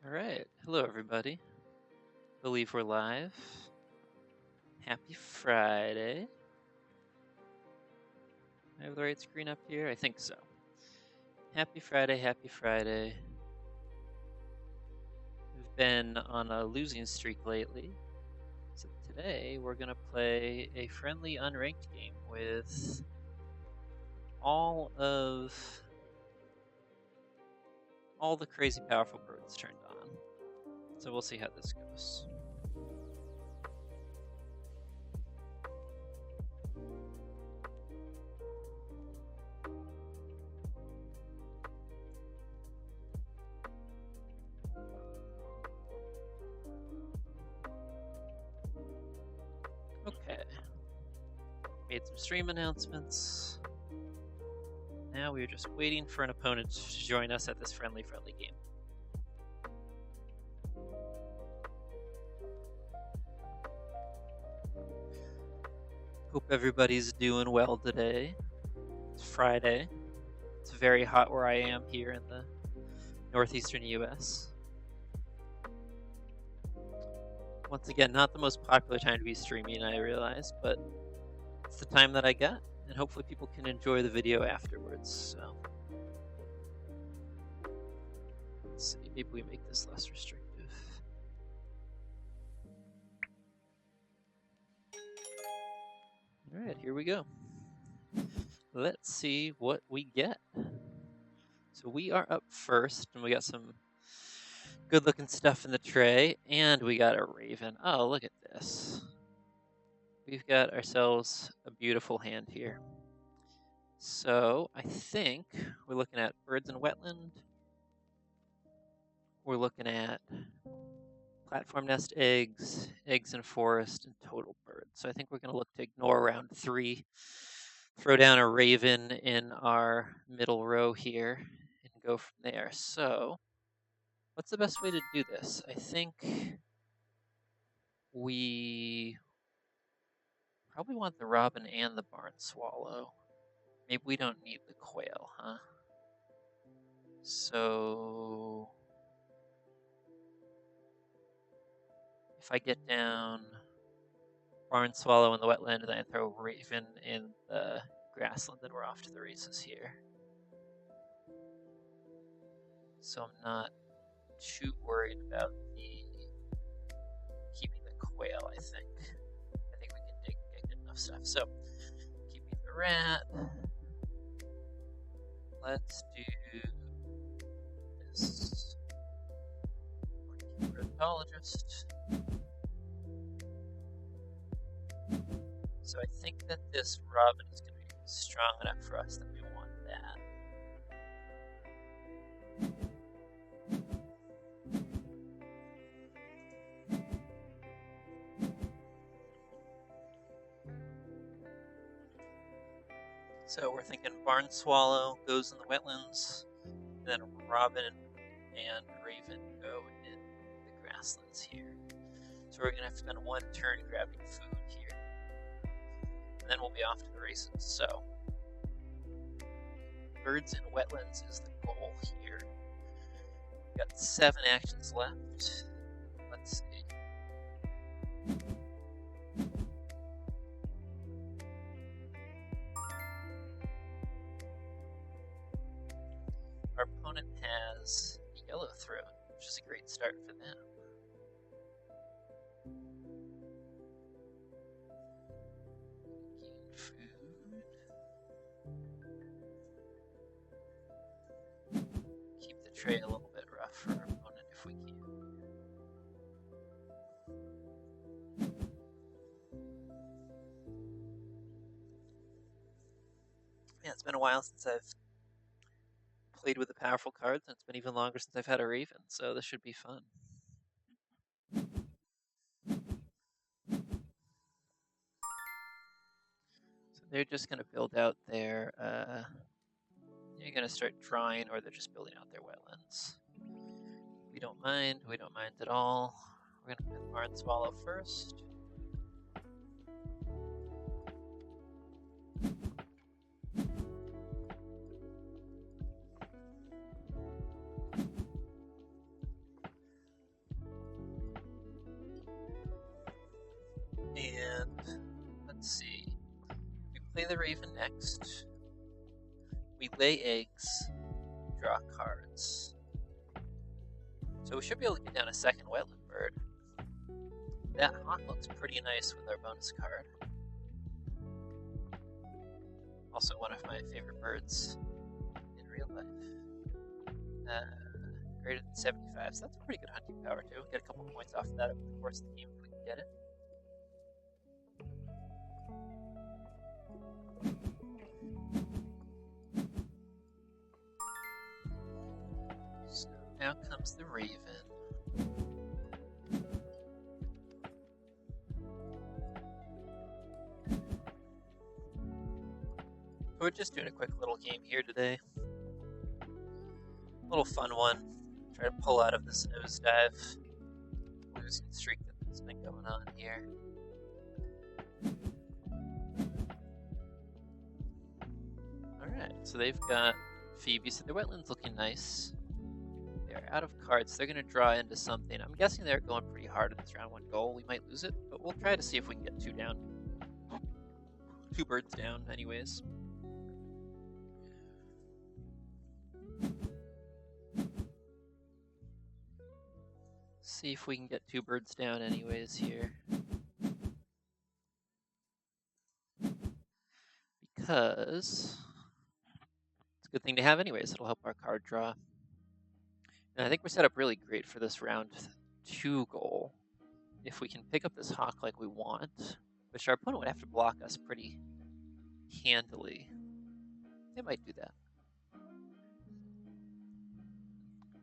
All right. Hello, everybody. Believe we're live. Happy Friday. I have the right screen up here? I think so. Happy Friday, happy Friday. We've been on a losing streak lately. So today we're going to play a friendly unranked game with all the crazy powerful birds turned on. So we'll see how this goes. Okay. Made some stream announcements. Now we are just waiting for an opponent to join us at this friendly game. Hope everybody's doing well today. It's Friday. It's very hot where I am here in the northeastern US. Once again, not the most popular time to be streaming, I realize, but it's the time that I got, and hopefully people can enjoy the video afterwards. So let's see, maybe we make this less restrictive. All right, here we go. Let's see what we get. So we are up first, and we got some good-looking stuff in the tray, and we got a raven. Oh, look at this. We've got ourselves a beautiful hand here. So I think we're looking at birds and wetland. We're looking at platform nest eggs, eggs in forest, and total birds. So I think we're going to look to ignore round 3, throw down a raven in our middle row here, and go from there. So what's the best way to do this? I think we probably want the robin and the barn swallow. Maybe we don't need the quail, huh? So if I get down barn swallow in the wetland and then I throw raven in the grassland, then we're off to the races here. So I'm not too worried about keeping the quail, I think. I think we can get good enough stuff. So keeping the rat. Let's do this. Ornithologist. So I think that this robin is going to be strong enough for us that we want that. So we're thinking barn swallow goes in the wetlands, then robin and raven go in the grasslands here. So we're going to have to spend one turn grabbing food here. And then we'll be off to the races. So birds in wetlands is the goal here. We've got 7 actions left. Let's see. Our opponent has yellow throat, which is a great start for them. Gain food. Keep the tray a little bit rough for our opponent if we can. Yeah, it's been a while since I've played with the powerful cards, and it's been even longer since I've had a raven, so this should be fun. So they're just going to build out their, they're going to start drawing, or they're just building out their wetlands. We don't mind at all. We're going to put barn swallow first. play the raven next. We lay eggs, draw cards. So we should be able to get down a second wetland bird. That hawk looks pretty nice with our bonus card. Also one of my favorite birds in real life. Greater than 75, so that's a pretty good hunting power too. Get a couple points off of that over the course of the game if we can get it. So now comes the raven. We're just doing a quick little game here today. Little fun one. Try to pull out of this nosedive losing streak that's been going on here. Alright, so they've got Phoebe, so the wetland's looking nice. They're out of cards, they're going to draw into something. I'm guessing they're going pretty hard in this round 1 goal. We might lose it, but we'll try to see if we can get 2 down. 2 birds down, anyways. See if we can get 2 birds down anyways here. Because it's a good thing to have anyways. It'll help our card draw. And I think we're set up really great for this round 2 goal. If we can pick up this hawk like we want, which our opponent would have to block us pretty handily. They might do that.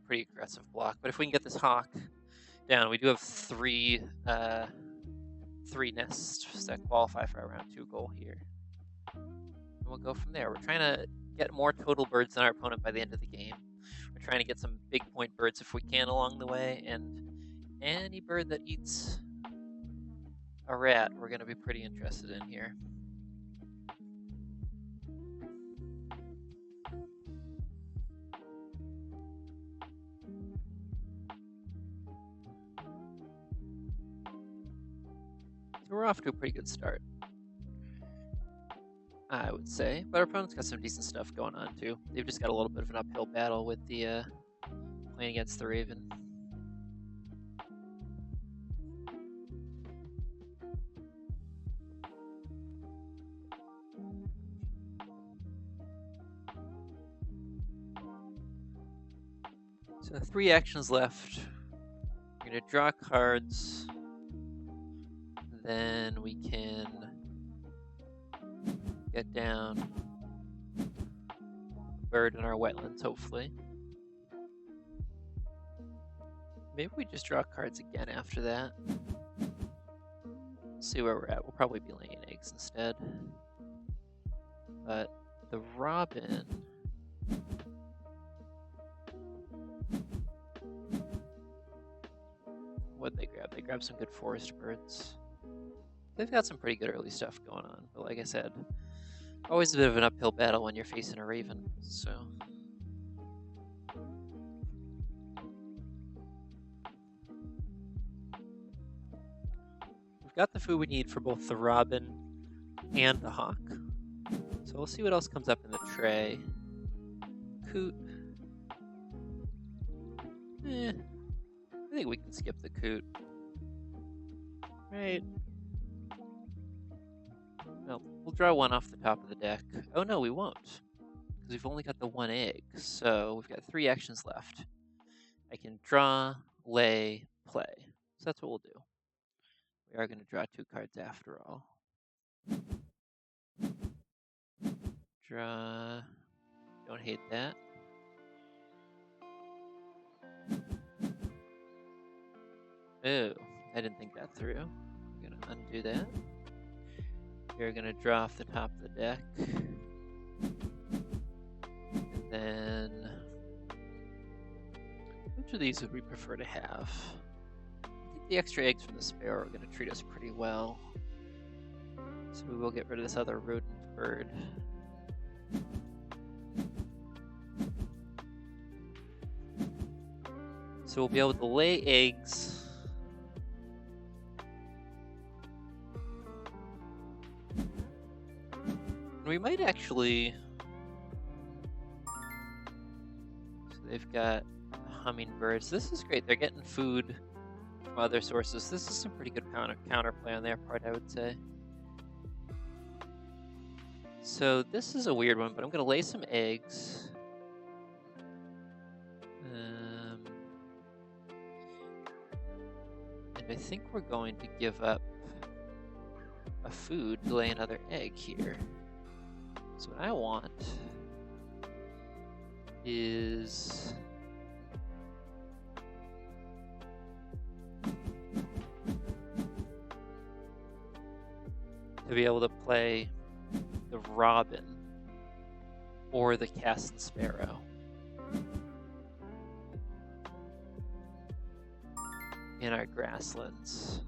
Pretty aggressive block. But if we can get this hawk down, we do have 3 nests that qualify for our round 2 goal here. And we'll go from there. We're trying to get more total birds than our opponent by the end of the game. We're trying to get some big point birds if we can along the way, and any bird that eats a rat we're going to be pretty interested in here. So we're off to a pretty good start, I would say, but our opponent's got some decent stuff going on too. They've just got a little bit of an uphill battle with the playing against the raven. So 3 actions left. We're gonna draw cards. Then we can get down a bird in our wetlands, hopefully. Maybe we just draw cards again after that. See where we're at. We'll probably be laying eggs instead. But the robin... What'd they grab? They grabbed some good forest birds. They've got some pretty good early stuff going on, but like I said, always a bit of an uphill battle when you're facing a raven, so... We've got the food we need for both the robin and the hawk. So we'll see what else comes up in the tray. Coot. I think we can skip the coot. Right. Well, we'll draw 1 off the top of the deck. Oh no, we won't, because we've only got the 1 egg, so we've got 3 actions left. I can draw, lay, play. So that's what we'll do. We are going to draw 2 cards after all. Draw. Don't hate that. Oh, I didn't think that through. I'm going to undo that. You're going to draw off the top of the deck. And then... which of these would we prefer to have? I think the extra eggs from the sparrow are going to treat us pretty well. So we will get rid of this other rodent bird. So we'll be able to lay eggs. we might actually... So they've got hummingbirds. This is great. They're getting food from other sources. This is some pretty good counterplay on their part, I would say. So this is a weird one, but I'm going to lay some eggs. And I think we're going to give up a food to lay another egg here. So what I want is to be able to play the robin or the cass and sparrow. In our grasslands.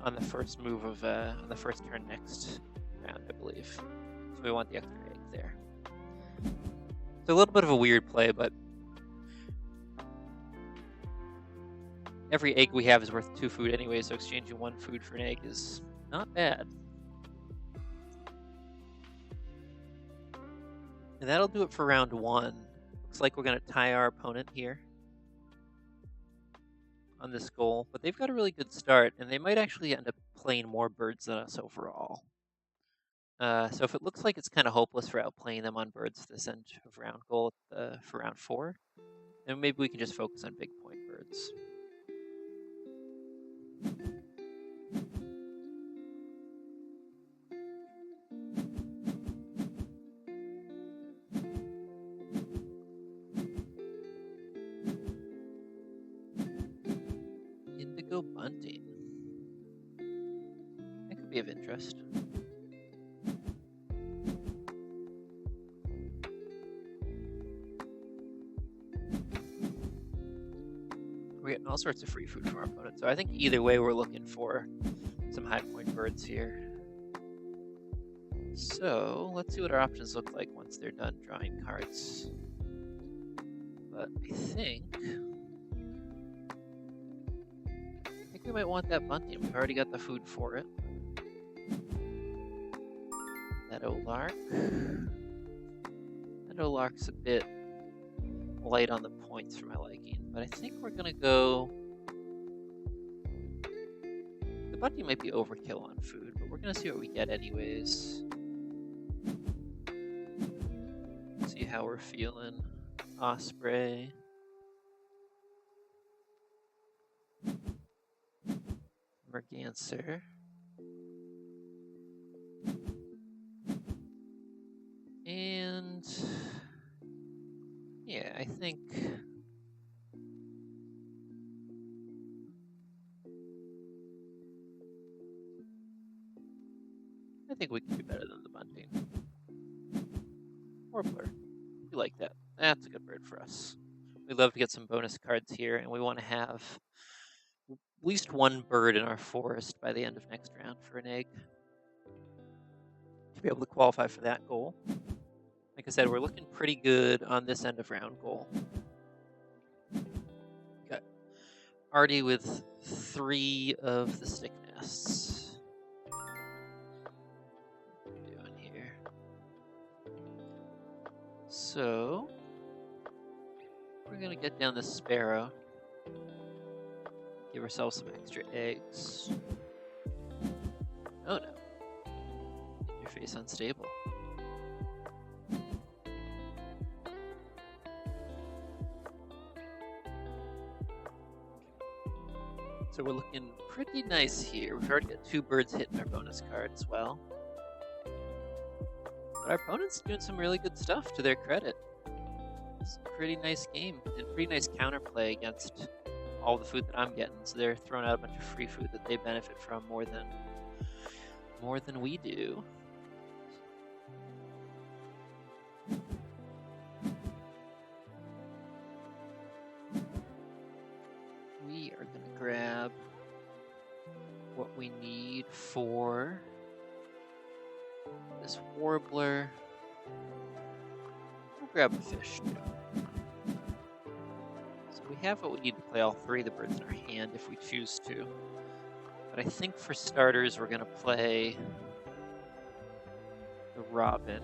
On the first move of, on the first turn next round, I believe. So we want the extra egg there. So a little bit of a weird play, but every egg we have is worth 2 food anyway, so exchanging 1 food for an egg is not bad. And that'll do it for round 1. Looks like we're going to tie our opponent here on this goal, but they've got a really good start, and they might actually end up playing more birds than us overall. So if it looks like it's kind of hopeless for outplaying them on birds this end of round goal for round 4, then maybe we can just focus on big point birds. Bunting. That could be of interest. We're getting all sorts of free food from our opponent, so I think either way we're looking for some high point birds here. So let's see what our options look like once they're done drawing cards. But I think we might want that bunting. We've already got the food for it. That Olark. That Olark's a bit light on the points for my liking, but I think we're gonna go... The bunting might be overkill on food, but we're gonna see what we get anyways. See how we're feeling. Osprey. Merganser. And yeah, I think we can do better than the bunting. Warbler. We like that. That's a good bird for us. We love to get some bonus cards here, and we want to have at least 1 bird in our forest by the end of next round for an egg to be able to qualify for that goal. Like I said, we're looking pretty good on this end of round goal. Got Artie with 3 of the stick nests. What are we doing here? So we're gonna get down the sparrow. Give ourselves some extra eggs. Oh no. Get your face unstable. So we're looking pretty nice here. We've already got 2 birds hitting our bonus card as well. But our opponent's doing some really good stuff to their credit. It's a pretty nice game and pretty nice counterplay against all the food that I'm getting. So they're throwing out a bunch of free food that they benefit from more than we do. We are going to grab what we need for this warbler. We'll grab a fish too. So we have what we need to play all three of the birds in our hand if we choose to. But I think for starters, we're going to play the robin.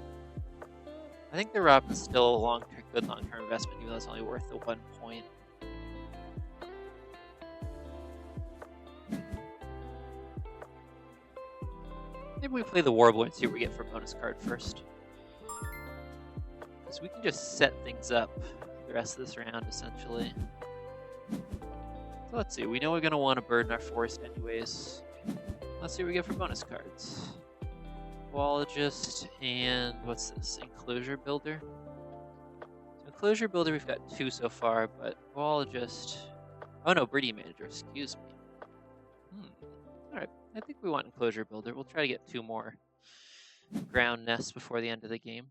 I think the robin's still a good long-term investment, even though it's only worth the 1 point. Maybe we play the warbler and see what we get for a bonus card first. Because we can just set things up the rest of this round, essentially. So let's see, we know we're going to want a bird in our forest anyways. Let's see what we get for bonus cards. Zoologist and what's this? Enclosure builder. So enclosure builder, we've got 2 so far, but zoologist. Oh no, breeding manager. Excuse me. All right, I think we want enclosure builder. We'll try to get 2 more ground nests before the end of the game.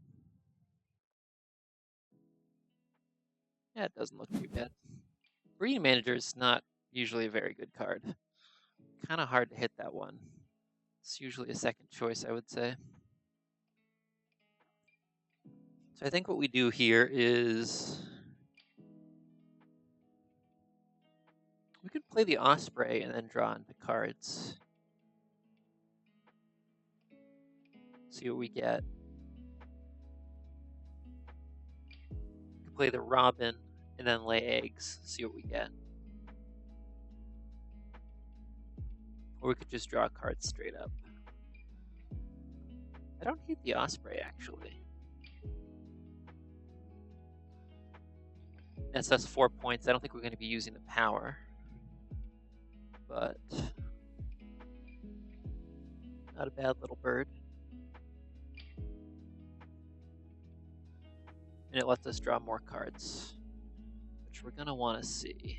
Yeah, it doesn't look too bad. Breeding manager is not usually a very good card. Kind of hard to hit that one. It's usually a second choice, I would say. So I think what we do here is we could play the osprey and then draw into cards. See what we get. We could play the robin and then lay eggs. See what we get. Or we could just draw cards straight up. I don't hate the osprey, actually. That's us 4 points. I don't think we're going to be using the power. But not a bad little bird. And it lets us draw more cards, which we're going to want to see.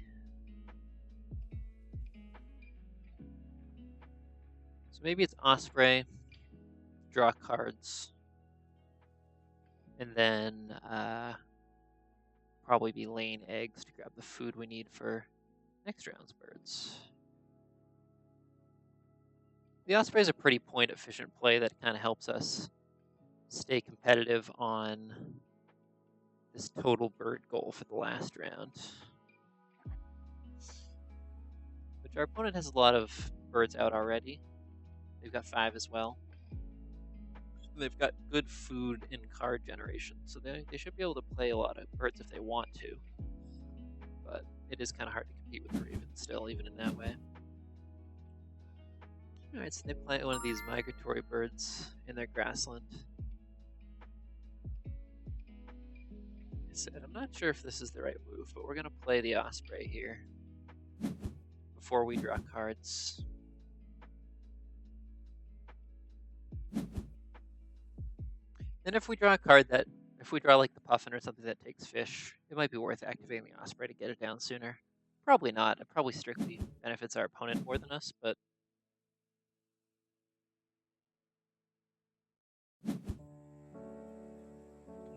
So maybe it's osprey, draw cards, and then probably be laying eggs to grab the food we need for next round's birds. The osprey is a pretty point-efficient play that kind of helps us stay competitive on this total bird goal for the last round. Which our opponent has a lot of birds out already. They've got 5 as well. They've got good food and card generation, so they should be able to play a lot of birds if they want to. But it is kind of hard to compete with the Ravens still, even in that way. Alright, so they play one of these migratory birds in their grassland. I'm not sure if this is the right move, but we're going to play the osprey here before we draw cards. Then if we draw a card if we draw like the puffin or something that takes fish, it might be worth activating the osprey to get it down sooner. Probably not. It probably strictly benefits our opponent more than us, but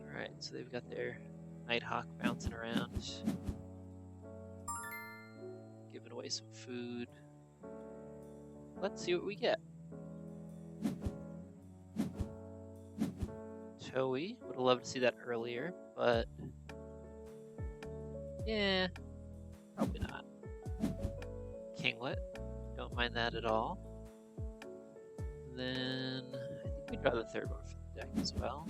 alright, so they've got their Nighthawk bouncing around, giving away some food. Let's see what we get. Toei, would have loved to see that earlier, but yeah, probably not. Kinglet, don't mind that at all. And then I think we draw the 3rd one from the deck as well.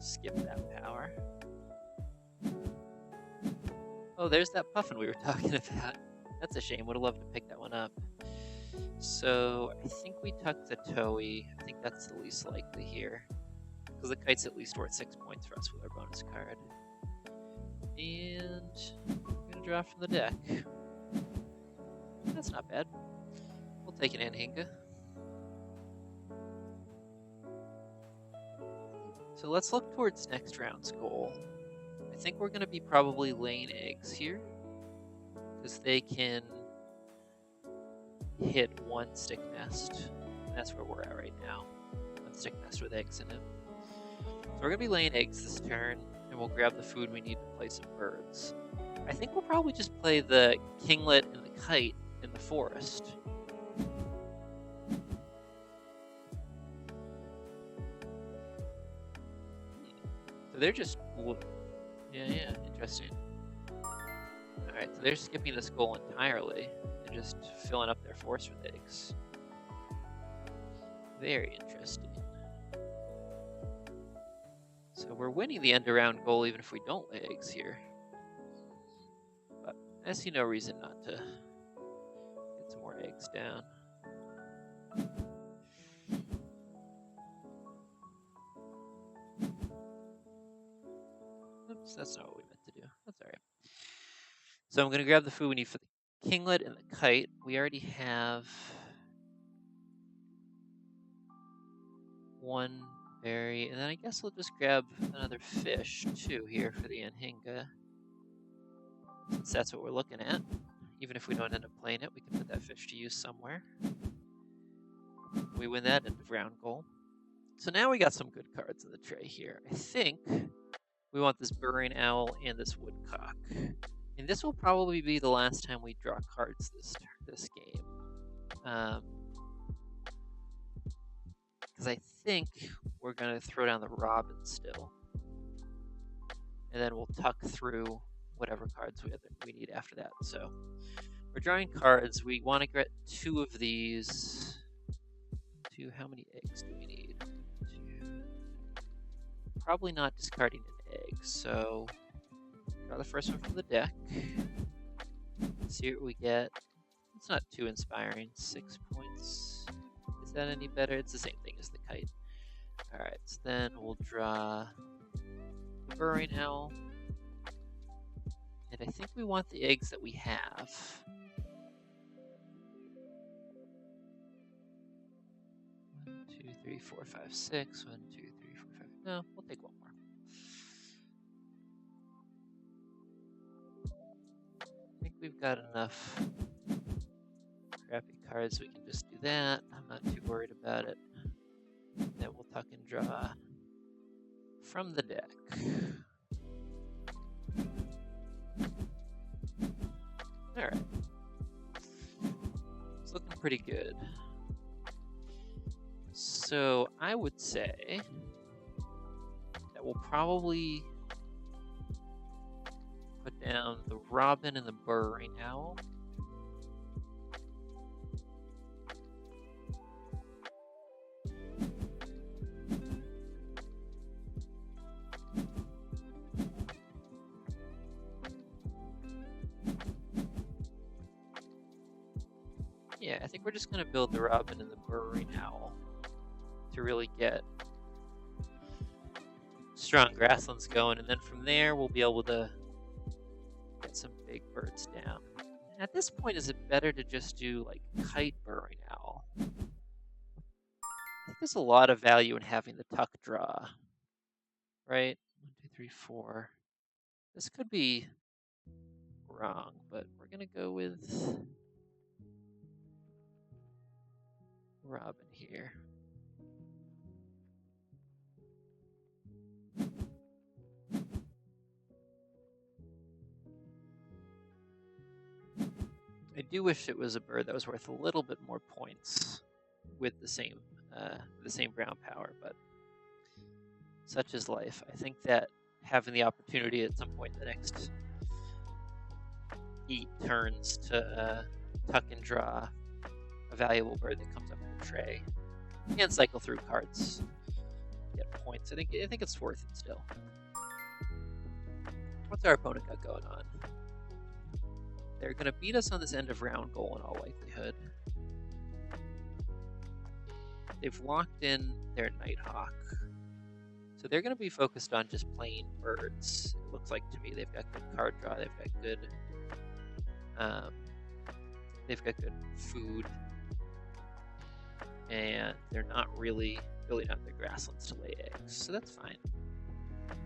Skip that power. Oh, there's that puffin we were talking about. That's a shame. Would have loved to pick that one up. So I think we tuck the Toei. I think that's the least likely here, because the kite's at least worth 6 points for us with our bonus card. And we're gonna draw from the deck. That's not bad. We'll take an Anhinga. So let's look towards next round's goal. I think we're going to be probably laying eggs here, because they can hit 1 stick nest. And that's where we're at right now. 1 stick nest with eggs in it. So we're going to be laying eggs this turn, and we'll grab the food we need to play some birds. I think we'll probably just play the kinglet and the kite in the forest. So they're just Yeah, interesting. Alright, so they're skipping this goal entirely and just filling up their force with eggs. Very interesting. So we're winning the end-around goal even if we don't lay eggs here. But I see no reason not to get some more eggs down. Oops, that's not what we meant to do. That's alright. So I'm going to grab the food we need for the kinglet and the kite. We already have one berry, and then I guess we'll just grab another fish too here for the anhinga, since that's what we're looking at. Even if we don't end up playing it, we can put that fish to use somewhere. We win that end of round goal. So now we got some good cards in the tray here. I think we want this burrowing owl and this woodcock. And this will probably be the last time we draw cards this game. Because I think we're going to throw down the robin still. And then we'll tuck through whatever cards we need after that. So we're drawing cards. We want to get 2 of these. 2, how many eggs do we need? 2. Probably not discarding an egg. So draw the first one from the deck. See what we get. It's not too inspiring. 6 points. Is that any better? It's the same thing as the kite. Alright, so then we'll draw the burrowing owl. And I think we want the eggs that we have. 1, 2, 3, 4, 5, 6. 1, 2, 3, 4, 5. No, we'll take one more. I think we've got enough crappy cards. We can just do that. I'm not too worried about it. Then we'll tuck and draw from the deck. Alright. It's looking pretty good. So I would say that we'll probably put down the robin and the burrowing owl. Yeah, I think we're just going to build the robin and the burrowing owl to really get strong grasslands going, and then from there we'll be able to get some big birds down. At this point, is it better to just do like kite burrowing owl? I think there's a lot of value in having the tuck draw, right? 1, 2, 3, 4. This could be wrong, but we're gonna go with robin here. I do wish it was a bird that was worth a little bit more points with the same ground power, but such is life. I think that having the opportunity at some point in the next 8 turns to tuck and draw a valuable bird that comes up in the tray and cycle through cards, get points. I think it's worth it still. What's our opponent got going on? They're going to beat us on this end of round goal in all likelihood. They've locked in their Nighthawk. So they're going to be focused on just playing birds. It looks like to me they've got good card draw, they've got good food, and they're not really building out their grasslands to lay eggs, so that's fine.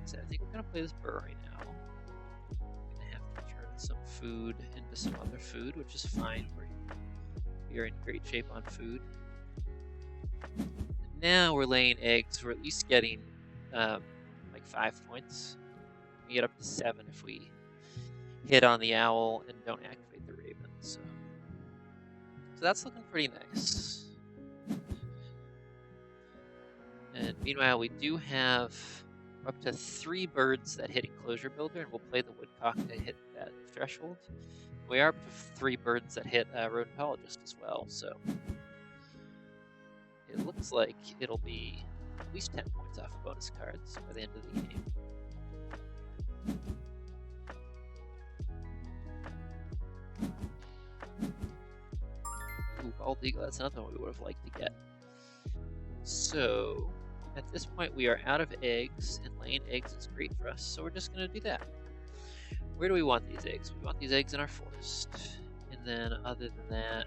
So I think we're going to play this burrowing owl. We're going to have to turn some food into some other food, which is fine. We're in great shape on food. And now we're laying eggs. We're at least getting like 5 points. We get up to 7 if we hit on the owl and don't activate the raven. So that's looking pretty nice. And meanwhile, we do have We're up to 3 birds that hit Enclosure Builder, and we'll play the Woodcock to hit that threshold. We are up to 3 birds that hit Rodentologist as well, so it looks like it'll be at least 10 points off of bonus cards by the end of the game. Ooh, Bald Eagle, that's another one we would have liked to get. So, at this point we are out of eggs, and laying eggs is great for us, so we're just going to do that. Where do we want these eggs? We want these eggs in our forest. And then, other than that,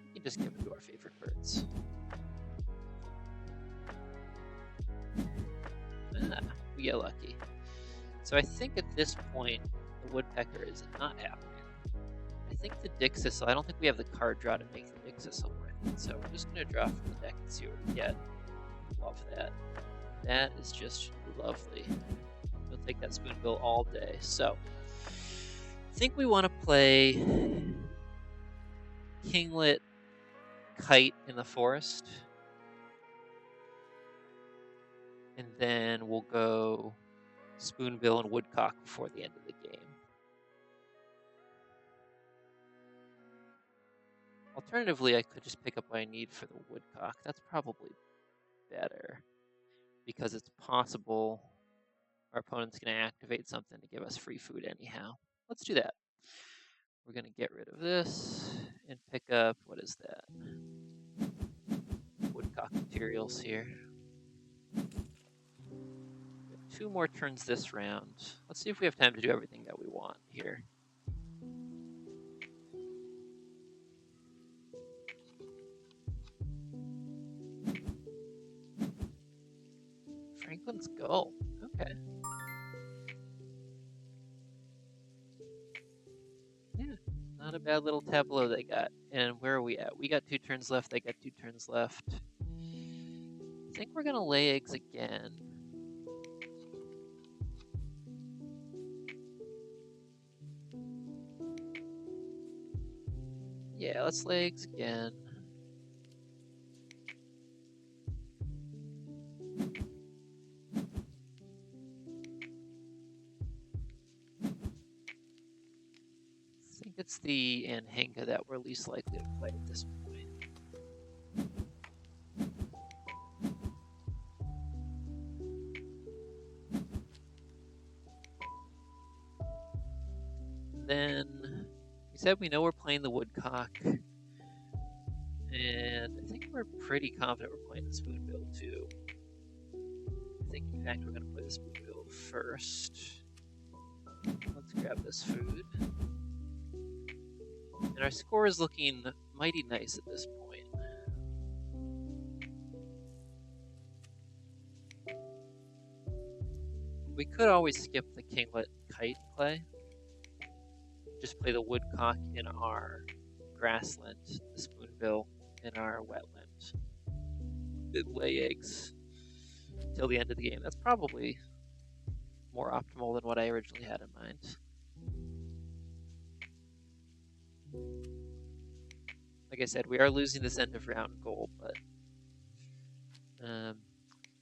we can just give them to our favorite birds. Ah, we get lucky. So I think at this point, the woodpecker is not happening. I think the Dixisel, I don't think we have the card draw to make the Dixisel worth it, so we're just going to draw from the deck and see what we get. Love that. That is just lovely. We'll take that spoonbill all day. So, I think we want to play Kinglet Kite in the forest. And then we'll go Spoonbill and Woodcock before the end of the game. Alternatively, I could just pick up what I need for the Woodcock. That's probably better, because it's possible our opponent's going to activate something to give us free food anyhow. Let's do that. We're going to get rid of this and pick up, what is that? Woodcock materials here. 2 more turns this round. Let's see if we have time to do everything that we want here. Franklin's Gull. Okay. Yeah, not a bad little tableau they got. And where are we at? We got 2 turns left. They got 2 turns left. I think we're going to lay eggs again. Yeah, let's lay eggs again. I think it's the Anhinga that we're least likely to play at this point. Then we said we know we're playing the Woodcock, and I think we're pretty confident we're playing the Spoonbill too. I think in fact we're going to play the Spoonbill first. Let's grab this food. And our score is looking mighty nice at this point. We could always skip the Kinglet Kite play. Just play the Woodcock in our grassland, the Spoonbill in our wetland. Lay eggs till the end of the game. That's probably more optimal than what I originally had in mind. Like I said, we are losing this end of round goal, but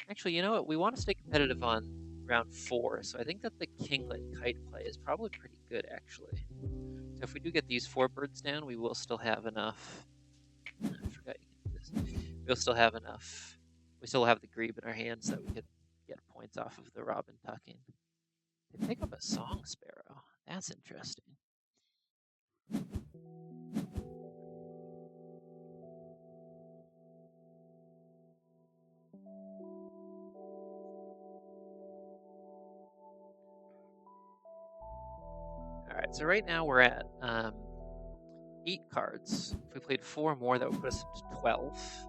actually, you know what? We want to stay competitive on round 4, so I think that the Kinglet Kite play is probably pretty good, actually. So if we do get these 4 birds down, we will still have enough. I forgot you can do this. We'll still have enough. We still have the grebe in our hands that we could get points off of the robin tucking. They pick up a song sparrow. That's interesting. Alright, so right now we're at 8 cards. If we played 4 more, that would put us up to 12.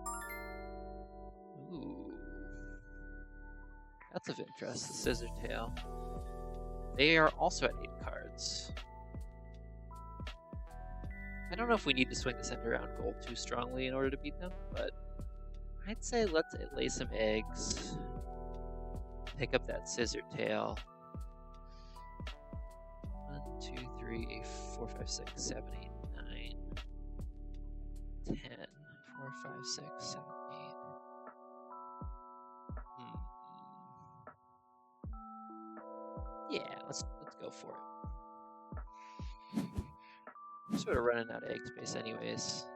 Ooh. That's of interest, the Scissortail. They are also at 8 cards. I don't know if we need to swing this end around gold too strongly in order to beat them, but I'd say let's lay some eggs, pick up that Scissortail. 1, 2, 3, 4, 5, 6, 7, 8, 9, 10. 4, 5, 6, 7, 8. for it. We're sort of running out of egg space anyways.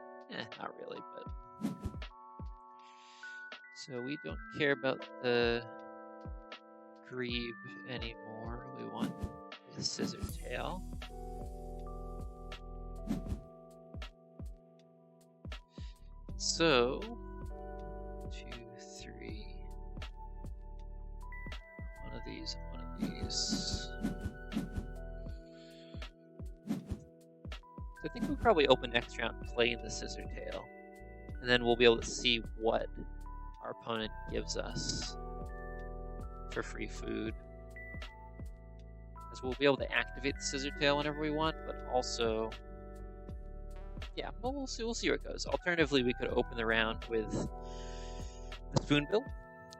Not really, but... So we don't care about the grebe anymore. We want the scissor tail. So, 2, 3. One of these and one of these. So I think we'll probably open next round playing the scissor tail. And then we'll be able to see what our opponent gives us for free food. Because we'll be able to activate the scissor tail whenever we want, but also... Yeah, well, we'll see where it goes. Alternatively, we could open the round with the spoonbill,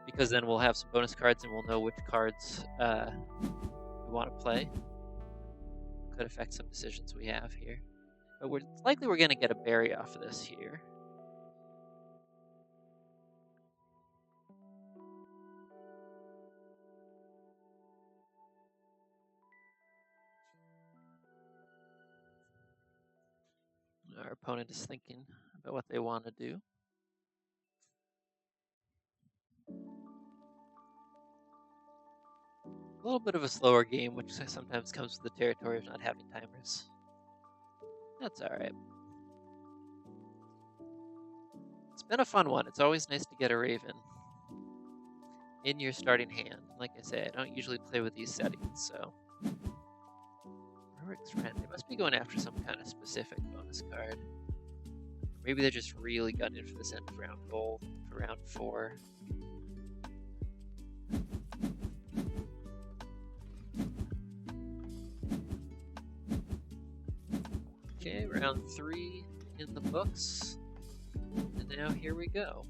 because then we'll have some bonus cards and we'll know which cards we want to play. Could affect some decisions we have here. But we're going to get a berry off of this here. Our opponent is thinking about what they want to do. A little bit of a slower game, which sometimes comes with the territory of not having timers. That's alright. It's been a fun one. It's always nice to get a raven in your starting hand. Like I say, I don't usually play with these settings, so... Rorik's Friend. They must be going after some kind of specific bonus card. Maybe they're just really gunning for this end of round goal for round 4. Okay, round 3 in the books. And now here we go.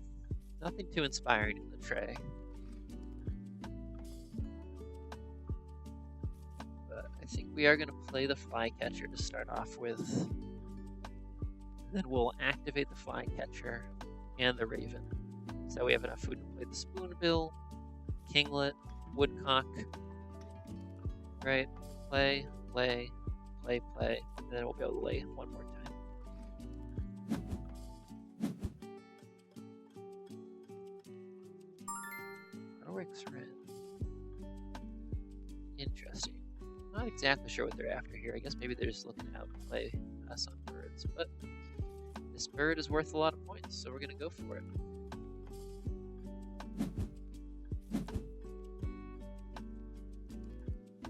Nothing too inspiring in the tray. But I think we are going to play the flycatcher to start off with. Then we'll activate the flycatcher and the raven. So we have enough food to play the spoonbill, kinglet, woodcock. Right? Play, play, play, play. And then we'll be able to lay one more time. Rorik's Friend. Interesting. Not exactly sure what they're after here. I guess maybe they're just looking out to play us on birds. But this bird is worth a lot of points, so we're going to go for it.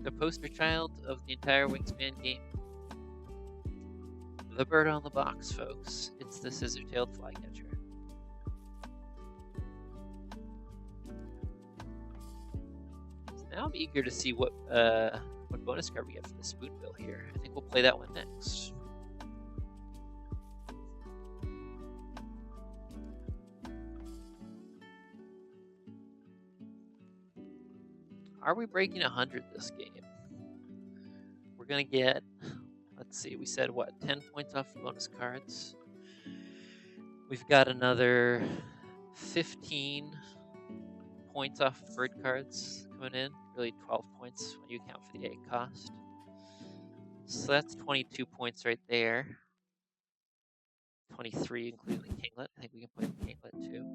The poster child of the entire Wingspan game. The bird on the box, folks. It's the scissor-tailed flycatcher. So now I'm eager to see what bonus card we get for the spoonbill here. I think we'll play that one next. Are we breaking 100 this game? We're gonna get, let's see, we said what, 10 points off bonus cards. We've got another 15 points off bird cards coming in. Really 12 points when you account for the egg cost. So that's 22 points right there. 23 including the kinglet. I think we can play the kinglet too.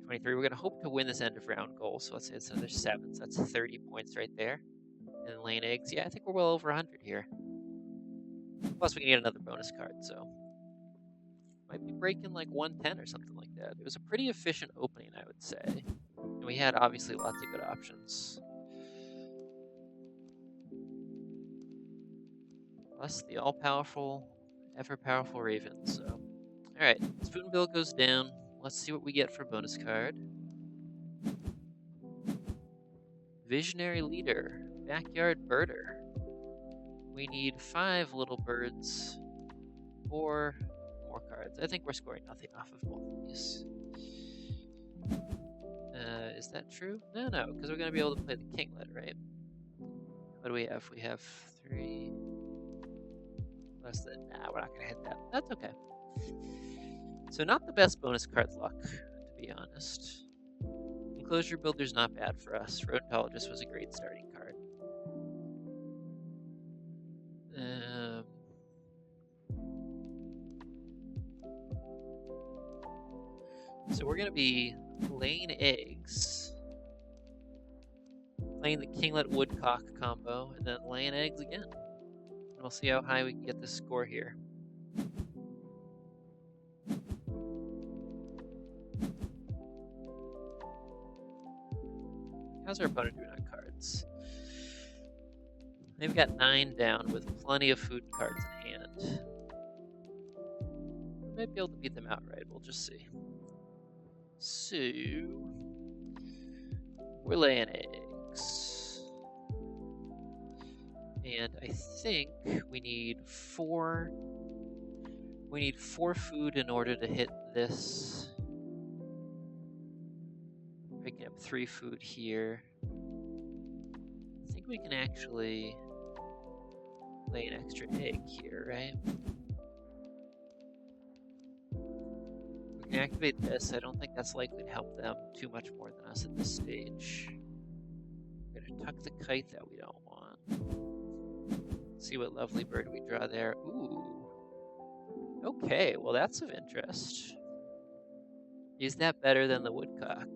23. We're going to hope to win this end of round goal. So let's say it's another 7. So that's 30 points right there. And then laying eggs. Yeah, I think we're well over 100 here. Plus we can get another bonus card. So might be breaking like 110 or something like that. It was a pretty efficient opening, I would say. And we had obviously lots of good options. Plus the all-powerful, ever-powerful raven. So, alright. Spoonbill goes down. Let's see what we get for bonus card. Visionary Leader. Backyard Birder. We need 5 little birds. 4 more cards. I think we're scoring nothing off of both of these. Is that true? No, because we're going to be able to play the kinglet, right? What do we have? We have 3. Less than... Nah, we're not going to hit that. That's okay. So not the best bonus card luck, to be honest. Enclosure Builder's not bad for us. Rodentologist was a great starting card. So we're going to be laying eggs, playing the kinglet woodcock combo, and then laying eggs again. And we'll see how high we can get this score here. How's our opponent doing on cards? They've got 9 down with plenty of food cards in hand. We might be able to beat them outright, we'll just see. So, we're laying eggs. And I think we need 4. We need 4 food in order to hit this. Picking up 3 food here. I think we can actually lay an extra egg here, right? We can activate this. I don't think that's likely to help them too much more than us at this stage. We're gonna tuck the kite that we don't want. See what lovely bird we draw there. Ooh. Okay, well that's of interest. Is that better than the woodcock?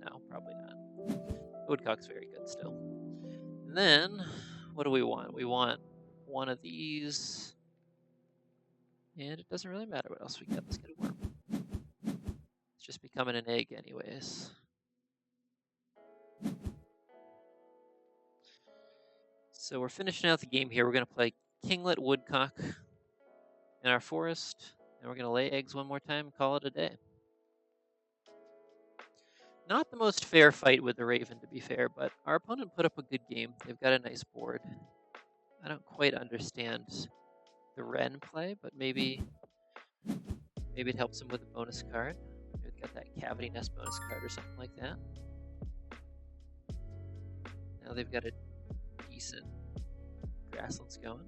No, probably not. The woodcock's very good still. And then, what do we want? We want one of these. And it doesn't really matter what else we get. Let's get a worm. It's just becoming an egg anyways. So we're finishing out the game here. We're going to play kinglet woodcock in our forest. And we're going to lay eggs one more time and call it a day. Not the most fair fight with the raven, to be fair, but our opponent put up a good game. They've got a nice board. I don't quite understand the wren play, but maybe it helps them with a bonus card. Maybe they've got that cavity nest bonus card or something like that. Now they've got a decent grasslands going.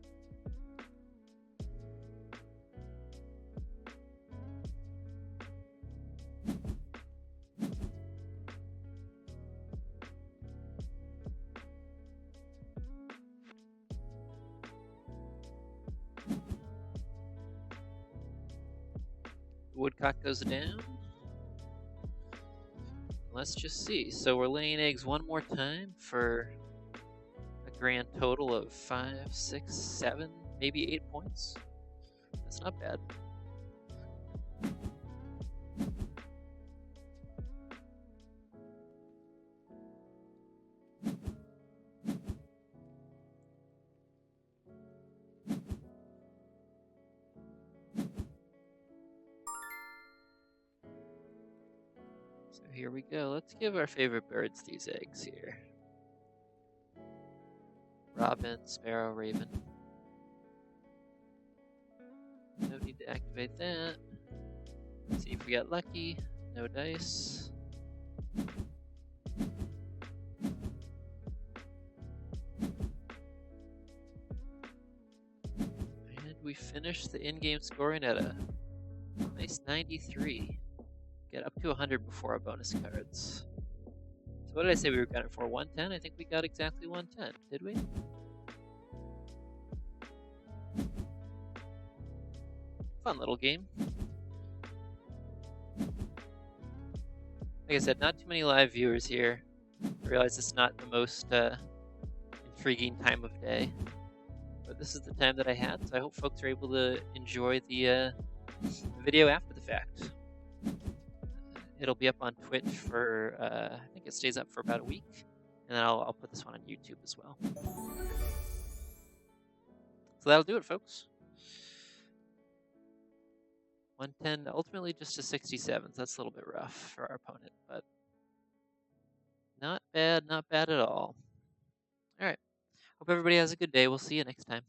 Woodcock goes down. Let's just see. So we're laying eggs one more time for a grand total of 5, 6, 7, maybe 8 points. That's not bad. So here we go. Let's give our favorite birds these eggs here. Robin, sparrow, raven. No need to activate that. Let's see if we got lucky. No dice. And we finish the in-game scoring at a nice 93. Get up to 100 before our bonus cards. So what did I say we were gunning for? 110? I think we got exactly 110, did we? Fun little game. Like I said, not too many live viewers here. I realize it's not the most intriguing time of day, but this is the time that I had, so I hope folks are able to enjoy the video after the fact. It'll be up on Twitch for, I think it stays up for about a week, and then I'll put this one on YouTube as well. So that'll do it, folks. 110, ultimately just a 67, so that's a little bit rough for our opponent, but not bad at all. All right, hope everybody has a good day. We'll see you next time.